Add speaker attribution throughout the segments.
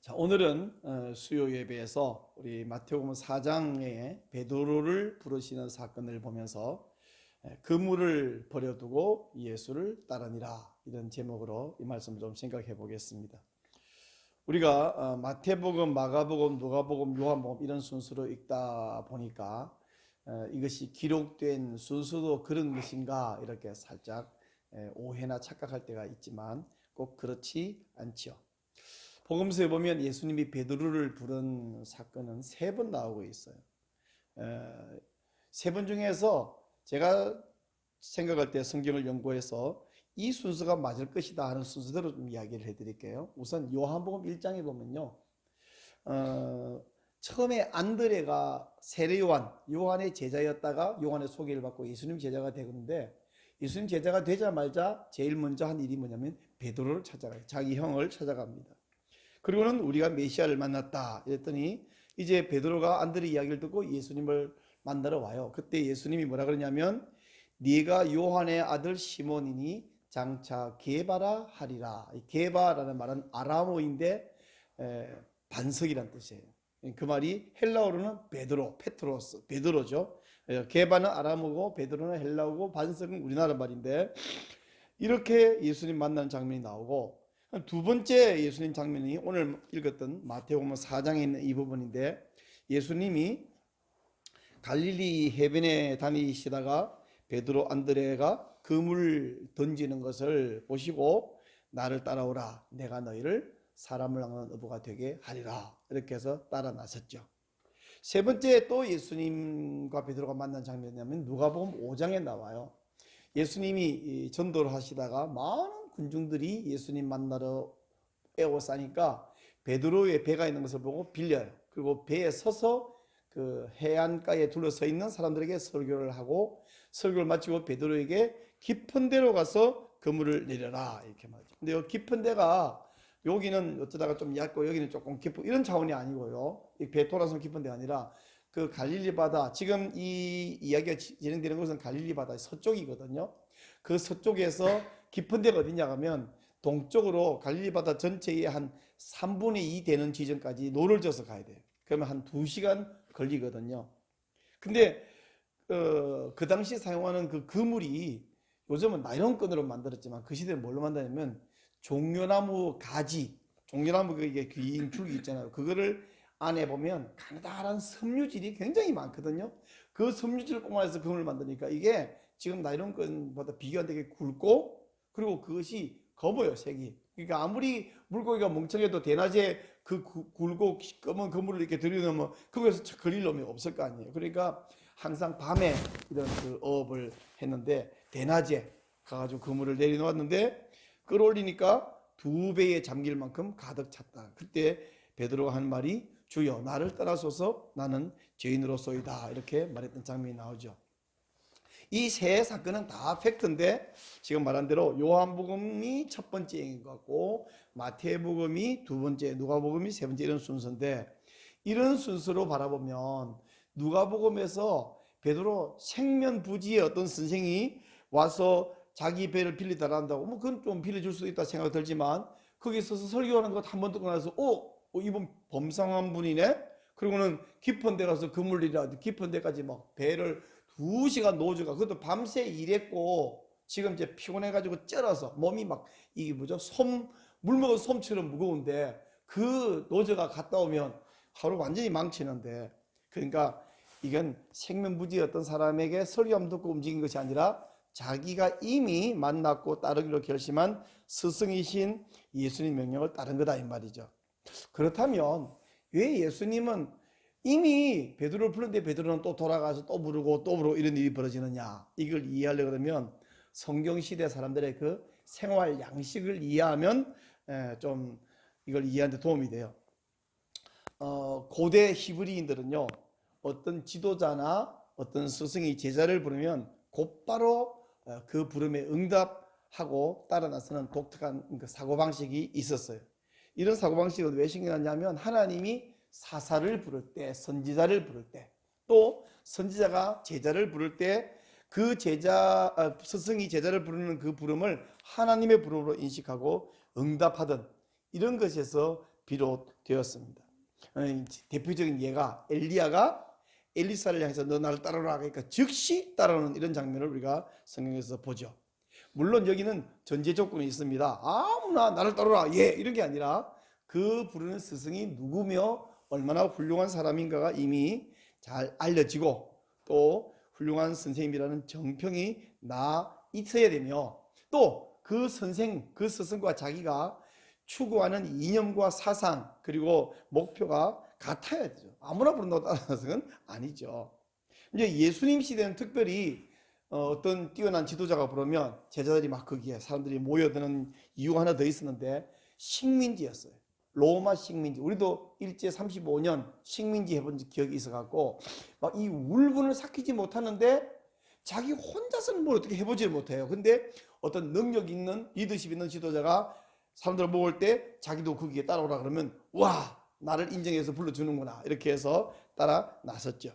Speaker 1: 자, 오늘은 수요 예배에서 우리 마태복음 4장에 베드로를 부르시는 사건을 보면서 그물을 버려두고 예수를 따르니라, 이런 제목으로 이 말씀을 좀 생각해 보겠습니다. 우리가 마태복음, 마가복음, 누가복음, 요한복음 이런 순서로 읽다 보니까 이것이 기록된 순서도 그런 것인가 이렇게 살짝 오해나 착각할 때가 있지만 꼭 그렇지 않죠. 복음서에 보면 예수님이 베드로를 부른 사건은 3번 나오고 있어요. 3번 중에서 제가 생각할 때 성경을 연구해서 이 순서가 맞을 것이다 하는 순서대로 좀 이야기를 해드릴게요. 우선 요한복음 1장에 보면요, 처음에 안드레가 세례 요한의 제자였다가 요한의 소개를 받고 예수님 제자가 되는데, 예수님 제자가 되자마자 제일 먼저 한 일이 뭐냐면 베드로를 찾아가요. 자기 형을 찾아갑니다. 그리고는 우리가 메시아를 만났다 이랬더니 이제 베드로가 안드레 이야기를 듣고 예수님을 만나러 와요. 그때 예수님이 뭐라 그러냐면, 네가 요한의 아들 시몬이니 장차 게바라 하리라. 게바라는 말은 아람어인데 반석이란 뜻이에요. 그 말이 헬라어로는 베드로, 페트로스, 베드로죠. 게바는 아람어고 베드로는 헬라어고 반석은 우리나라 말인데, 이렇게 예수님 만나는 장면이 나오고, 두 번째 예수님 장면이 오늘 읽었던 마태복음 4장에 있는 이 부분인데, 예수님이 갈릴리 해변에 다니시다가 베드로, 안드레가 그물 던지는 것을 보시고 나를 따라오라, 내가 너희를 사람을 낚는 어부가 되게 하리라, 이렇게 해서 따라 나섰죠. 세 번째 또 예수님과 베드로가 만난 장면이냐면 누가복음 5장에 나와요. 예수님이 전도를 하시다가 많은 군중들이 예수님 만나러 에워싸니까 베드로의 배가 있는 것을 보고 빌려요. 그리고 배에 서서 그 해안가에 둘러서 있는 사람들에게 설교를 하고, 설교를 마치고 베드로에게 깊은 데로 가서 그물을 내려라, 이렇게 말하죠. 근데 이 깊은 데가 여기는 어쩌다가 좀 얕고 여기는 조금 깊고 이런 차원이 아니고요, 이 배 돌아서 깊은 데가 아니라 그 갈릴리 바다, 지금 이 이야기가 진행되는 곳은 갈릴리 바다의 서쪽이거든요. 그 서쪽에서 깊은 데가 어디냐 하면 동쪽으로 갈릴리 바다 전체의 한 3분의 2 되는 지점까지 노를 져서 가야 돼요. 그러면 한 2시간 걸리거든요. 근데 그 당시 사용하는 그 그물이 요즘은 나일론끈으로 만들었지만 그 시대에 뭘로 만드냐면 종려나무 가지, 종려나무 이게 긴 줄기 있잖아요. 그거를 안에 보면 가느다란 섬유질이 굉장히 많거든요. 그 섬유질을 꽁아서 그물을 만드니까 이게 지금 나일론끈보다 비교 안 되게 굵고, 그리고 그것이 검어요, 색이. 그러니까 아무리 물고기가 멍청해도 대낮에 그 굵고 검은 그물을 이렇게 들여놓으면 거기서 걸릴 놈이 없을 거 아니에요. 그러니까 항상 밤에 이런 그 어업을 했는데, 대낮에 가가지고 그물을 내려놓았는데 끌어올리니까 2배에 잠길 만큼 가득 찼다. 그때 베드로가 한 말이 주여 나를 떠나소서, 나는 죄인으로소이다, 이렇게 말했던 장면이 나오죠. 이 세 사건은 다 팩트인데, 지금 말한 대로 요한복음이 첫 번째인 것 같고 마태복음이 두 번째, 누가복음이 세 번째, 이런 순서인데, 이런 순서로 바라보면 누가복음에서 베드로 생면부지의 어떤 선생이 와서 자기 배를 빌리달라 한다고, 뭐 그건 좀 빌려줄 수도 있다 생각 들지만, 거기 서서 설교하는 것 한 번 듣고 나서 이분 범상한 분이네. 그리고는 깊은 데 가서 그물이라 깊은 데까지 막 배를 2시간 노조가, 그것도 밤새 일했고 지금 이제 피곤해가지고 쩔어서 몸이 막 이게 뭐죠, 물 먹은 솜처럼 무거운데 그 노조가 갔다 오면 하루 완전히 망치는데, 그러니까 이건 생명부지 어떤 사람에게 설교함 듣고 움직인 것이 아니라 자기가 이미 만났고 따르기로 결심한 스승이신 예수님 명령을 따른 거다, 이 말이죠. 그렇다면 왜 예수님은 이미 베드로를 부르는데 베드로는 또 돌아가서 또 부르고 이런 일이 벌어지느냐, 이걸 이해하려고 그러면 성경시대 사람들의 그 생활 양식을 이해하면 좀 이걸 이해하는 데 도움이 돼요. 고대 히브리인들은요, 어떤 지도자나 어떤 스승이 제자를 부르면 곧바로 그 부름에 응답하고 따라 나서는 독특한 그 사고방식이 있었어요. 이런 사고방식은 왜 생겨났냐면, 하나님이 사사를 부를 때, 선지자를 부를 때, 또 선지자가 제자를 부를 때 그 스승이 제자를 부르는 그 부름을 하나님의 부름으로 인식하고 응답하던, 이런 것에서 비롯되었습니다. 대표적인 예가 엘리야가 엘리사를 향해서 너 나를 따라오라 하니까 즉시 따라오는 이런 장면을 우리가 성경에서 보죠. 물론 여기는 전제 조건이 있습니다. 아무나 나를 따라오라 예 이런 게 아니라 그 부르는 스승이 누구며 얼마나 훌륭한 사람인가가 이미 잘 알려지고 또 훌륭한 선생님이라는 정평이 나 있어야 되며 또 그 선생, 그 스승과 자기가 추구하는 이념과 사상 그리고 목표가 같아야 되죠. 아무나 부른다고 따라서는 아니죠. 이제 예수님 시대는 특별히 어떤 뛰어난 지도자가 부르면 제자들이 막 거기에 사람들이 모여드는 이유가 하나 더 있었는데 식민지였어요. 로마 식민지. 우리도 일제 35년 식민지 해본 기억이 있어갖고 막 이 울분을 삭히지 못하는데 자기 혼자서는 뭘 어떻게 해보지를 못해요. 근데 어떤 능력 있는 리더십 있는 지도자가 사람들을 모을 때 자기도 거기에 따라오라 그러면 와 나를 인정해서 불러주는구나 이렇게 해서 따라 나섰죠.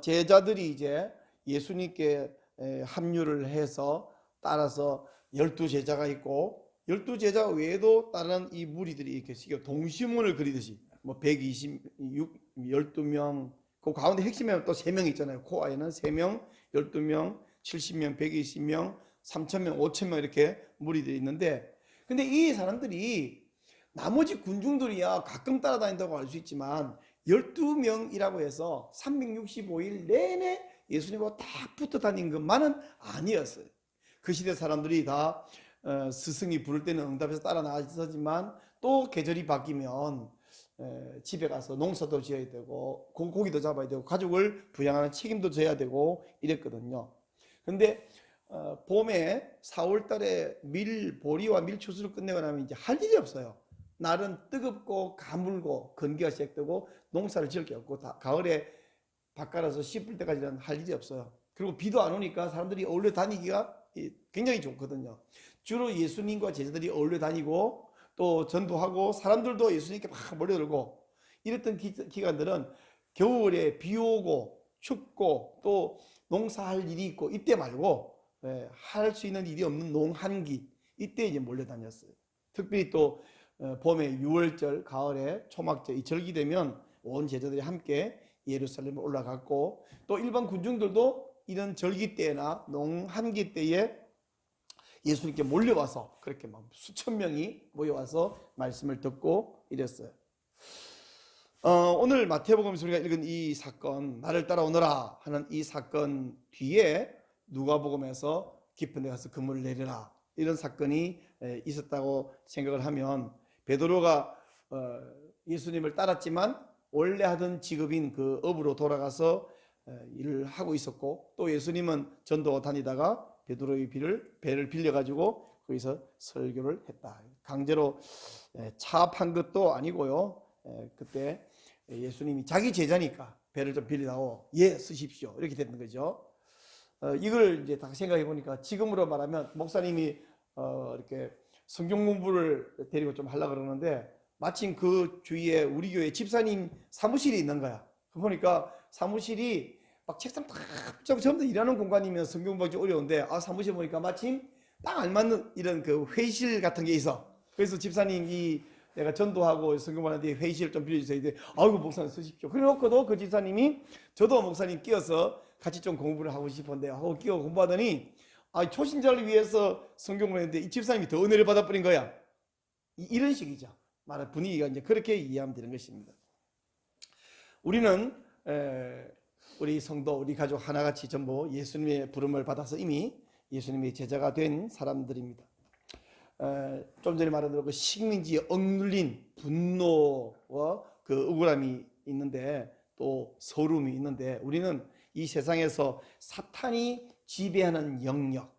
Speaker 1: 제자들이 이제 예수님께 합류를 해서 따라서 12제자가 있고 12제자 외에도 다른 이 무리들이 이렇게 동심원을 그리듯이 뭐 126, 12명 그 가운데 핵심에는 또 3명 있잖아요. 코아에는 3명, 12명, 70명, 120명, 3,000명, 5,000명 이렇게 무리들이 있는데 근데 이 사람들이 나머지 군중들이야 가끔 따라다닌다고 할 수 있지만 12명이라고 해서 365일 내내 예수님하고 딱 붙어 다닌 것만은 아니었어요. 그 시대 사람들이 다 스승이 부를 때는 응답해서 따라 나서지만 또 계절이 바뀌면 집에 가서 농사도 지어야 되고 고기도 잡아야 되고 가족을 부양하는 책임도 져야 되고 이랬거든요. 근데 봄에 4월 달에 밀보리와 밀추수를 끝내고 나면 이제 할 일이 없어요. 날은 뜨겁고 가물고 건기가 시작되고 농사를 지을 게 없고 가을에 밭 갈아서 씹을 때까지는 할 일이 없어요. 그리고 비도 안 오니까 사람들이 어울려 다니기가 굉장히 좋거든요. 주로 예수님과 제자들이 어울려 다니고 또 전도하고 사람들도 예수님께 막 몰려들고 이랬던 기간들은 겨울에 비 오고 춥고 또 농사할 일이 있고 이때 말고 할 수 있는 일이 없는 농한기 이때 이제 몰려다녔어요. 특별히 또 봄에 6월절 가을에 초막절 이 절기 되면 온 제자들이 함께 예루살렘에 올라갔고 또 일반 군중들도 이런 절기 때나 농한기 때에 예수님께 몰려와서 그렇게 막 수천 명이 모여와서 말씀을 듣고 이랬어요. 오늘 마태복음에서 우리가 읽은 이 사건 나를 따라오너라 하는 이 사건 뒤에 누가복음에서 깊은 데 가서 그물을 내려라 이런 사건이 있었다고 생각을 하면 베드로가 예수님을 따랐지만 원래 하던 직업인 그 업으로 돌아가서 일을 하고 있었고 또 예수님은 전도 다니다가 베드로의 배를 빌려가지고 거기서 설교를 했다. 강제로 차압한 것도 아니고요. 그때 예수님이 자기 제자니까 배를 좀 빌리다오 예 쓰십시오 이렇게 됐는 거죠. 이걸 이제 다 생각해 보니까 지금으로 말하면 목사님이 이렇게 성경 공부를 데리고 좀 하려고 그러는데 마침 그 주위에 우리 교회 집사님 사무실이 있는 거야. 보니까 사무실이 막 책상 딱 전부 다 일하는 공간이면 성경 공부하기 좀 어려운데 사무실 보니까 마침 딱 알맞는 이런 그 회의실 같은 게 있어. 그래서 집사님이 내가 전도하고 성경 공부하는데 회의실 좀 빌려주세요. 이제 아이고 목사님 쓰십시오. 그래놓고도 그 집사님이 저도 목사님 끼어서 같이 좀 공부를 하고 싶은데 하고 끼어 공부하더니 초신자를 위해서 성경 공부를 했는데 이 집사님이 더 은혜를 받아버린 거야. 이런 식이죠. 말할 분위기가 이제 그렇게 이해하면 되는 것입니다. 우리는 우리 성도, 우리 가족 하나같이 전부 예수님의 부름을 받아서 이미 예수님의 제자가 된 사람들입니다. 좀 전에 말한 대로 그 식민지에 억눌린 분노와 그 억울함이 있는데 또 서름이 있는데 우리는 이 세상에서 사탄이 지배하는 영역,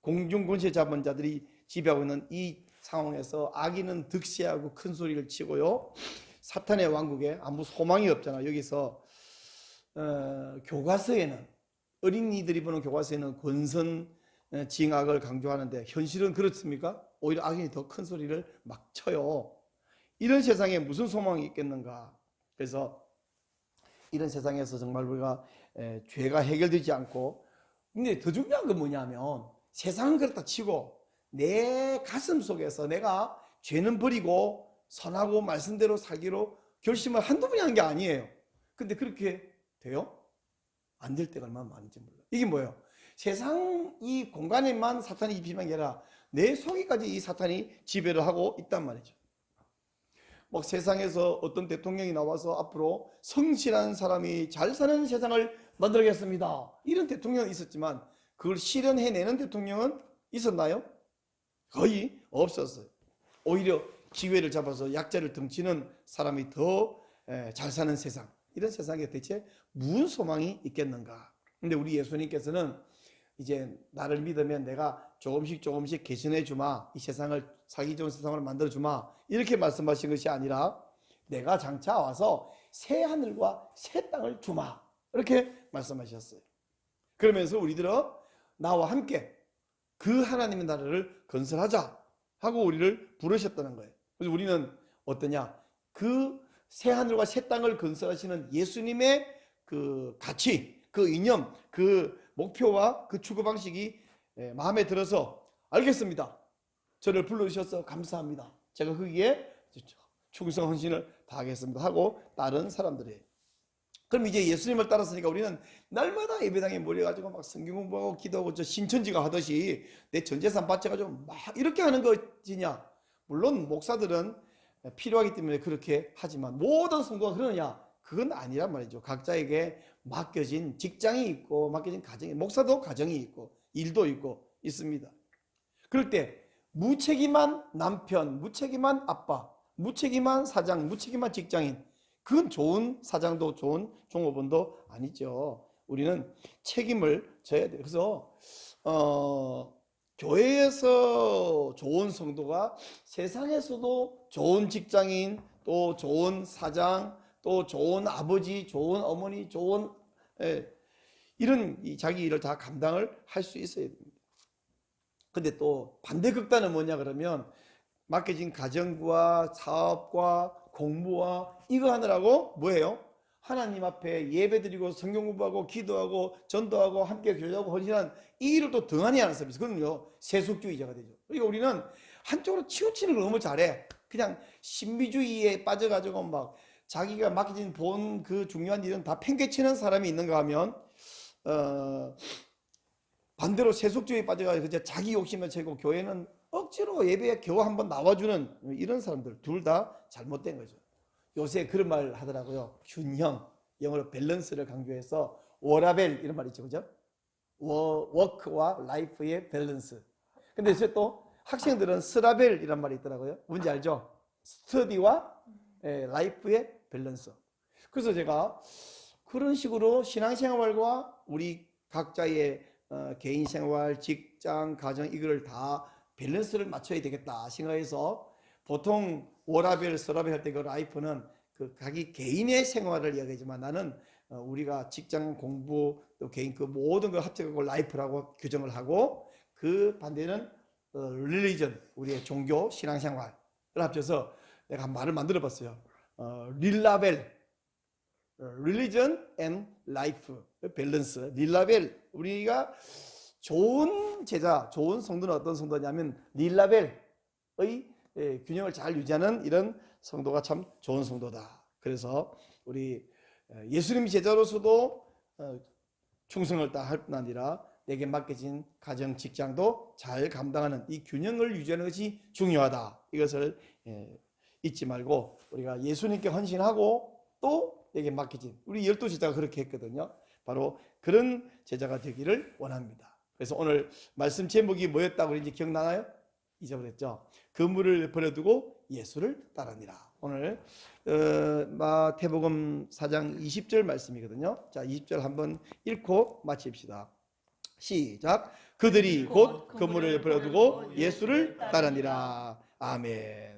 Speaker 1: 공중권세 잡은 자들이 지배하고 있는 이 상황에서 악인은 득세하고 큰 소리를 치고요. 사탄의 왕국에 아무 소망이 없잖아. 여기서 교과서에는 어린이들이 보는 교과서에는 권선 징악을 강조하는데 현실은 그렇습니까? 오히려 악인이 더 큰 소리를 막 쳐요. 이런 세상에 무슨 소망이 있겠는가? 그래서 이런 세상에서 정말 우리가 죄가 해결되지 않고 근데 더 중요한 건 뭐냐면 세상은 그렇다 치고 내 가슴 속에서 내가 죄는 버리고 선하고 말씀대로 살기로 결심을 한두 번이 한 게 아니에요. 근데 그렇게 돼요? 안 될 때가 얼마나 많은지 몰라요. 이게 뭐예요? 세상 이 공간에만 사탄이 입히는 게 아니라 내 속에까지 이 사탄이 지배를 하고 있단 말이죠. 막 세상에서 어떤 대통령이 나와서 앞으로 성실한 사람이 잘 사는 세상을 만들겠습니다, 이런 대통령은 있었지만 그걸 실현해내는 대통령은 있었나요? 거의 없었어요. 오히려 기회를 잡아서 약자를 등치는 사람이 더 잘 사는 세상, 이런 세상에 대체 무슨 소망이 있겠는가. 근데 우리 예수님께서는 이제 나를 믿으면 내가 조금씩 개선해 주마, 이 세상을 살기 좋은 세상을 만들어 주마, 이렇게 말씀하신 것이 아니라 내가 장차 와서 새 하늘과 새 땅을 주마, 이렇게 말씀하셨어요. 그러면서 우리들은 나와 함께 그 하나님의 나라를 건설하자 하고 우리를 부르셨다는 거예요. 그래서 우리는 어떠냐, 그 새 하늘과 새 땅을 건설하시는 예수님의 그 가치, 그 이념, 그 목표와 그 추구 방식이 마음에 들어서 알겠습니다, 저를 불러주셔서 감사합니다, 제가 거기에 충성 헌신을 다하겠습니다 하고 따른 사람들이에요. 그럼 이제 예수님을 따랐으니까 우리는 날마다 예배당에 모여가지고 막 성경 공부하고 기도하고 저 신천지가 하듯이 내 전재산 바쳐가지고 막 이렇게 하는 것이냐? 물론 목사들은 필요하기 때문에 그렇게 하지만 모든 성도가 그러느냐? 그건 아니란 말이죠. 각자에게 맡겨진 직장이 있고 맡겨진 가정이, 목사도 가정이 있고 일도 있고 있습니다. 그럴 때 무책임한 남편, 무책임한 아빠, 무책임한 사장, 무책임한 직장인, 그건 좋은 사장도 좋은 종업원도 아니죠. 우리는 책임을 져야 돼요. 그래서 교회에서 좋은 성도가 세상에서도 좋은 직장인, 또 좋은 사장, 또 좋은 아버지, 좋은 어머니, 좋은 이런 자기 일을 다 감당을 할 수 있어야 됩니다. 근데 또 반대 극단은 뭐냐 그러면 맡겨진 가정과 사업과 공부와 이거 하느라고 뭐예요? 하나님 앞에 예배드리고 성경 공부하고 기도하고 전도하고 함께 교제하고 헌신한 이 일을 또 등한히 하는 서비스, 그건요 세속주의자가 되죠. 그러니까 우리는 한쪽으로 치우치는 걸 너무 잘해. 그냥 신비주의에 빠져가지고 막 자기가 맡겨진 본 그 중요한 일은 다 팽개치는 사람이 있는가 하면 반대로 세속주의에 빠져가지고 자기 욕심을 채고 교회는 억지로 예배에 겨우 한번 나와주는 이런 사람들, 둘 다 잘못된 거죠. 요새 그런 말 하더라고요. 균형, 영어로 밸런스를 강조해서 워라벨 이런 말 있죠, 그죠? 워크와 라이프의 밸런스. 근데 이제 또 학생들은 스라벨 이란 말이 있더라고요. 뭔지 알죠? 스터디와 라이프의 밸런스. 그래서 제가 그런 식으로 신앙생활과 우리 각자의 개인생활, 직장, 가정 이걸 다 밸런스를 맞춰야 되겠다 생각해서 보통 워라벨, 서라벨 할 때 그 라이프는 그 자기 개인의 생활을 이야기하지만 나는 우리가 직장, 공부, 또 개인 그 모든 걸 합쳐가지고 라이프라고 규정을 하고, 그 반대는 릴리전, 우리의 종교, 신앙생활을 합쳐서 내가 한 말을 만들어 봤어요. 릴라벨, religion and life 밸런스. 릴라벨, 우리가 좋은 제자, 좋은 성도는 어떤 성도냐면 릴라벨의 균형을 잘 유지하는 이런 성도가 참 좋은 성도다. 그래서 우리 예수님 제자로서도 충성을 다할 뿐 아니라 내게 맡겨진 가정, 직장도 잘 감당하는 이 균형을 유지하는 것이 중요하다. 이것을 잊지 말고 우리가 예수님께 헌신하고 또 내게 맡겨진, 우리 12제자가 그렇게 했거든요. 바로 그런 제자가 되기를 원합니다. 그래서 오늘 말씀 제목이 뭐였다고 그런지 기억나나요? 잊어버렸죠? 그물을 버려두고 예수를 따르니라. 오늘 마태복음 4장 20절 말씀이거든요. 자, 20절 한번 읽고 마칩시다. 시작. 그들이 곧 그물을 버려두고 예수를 따르니라. 아멘.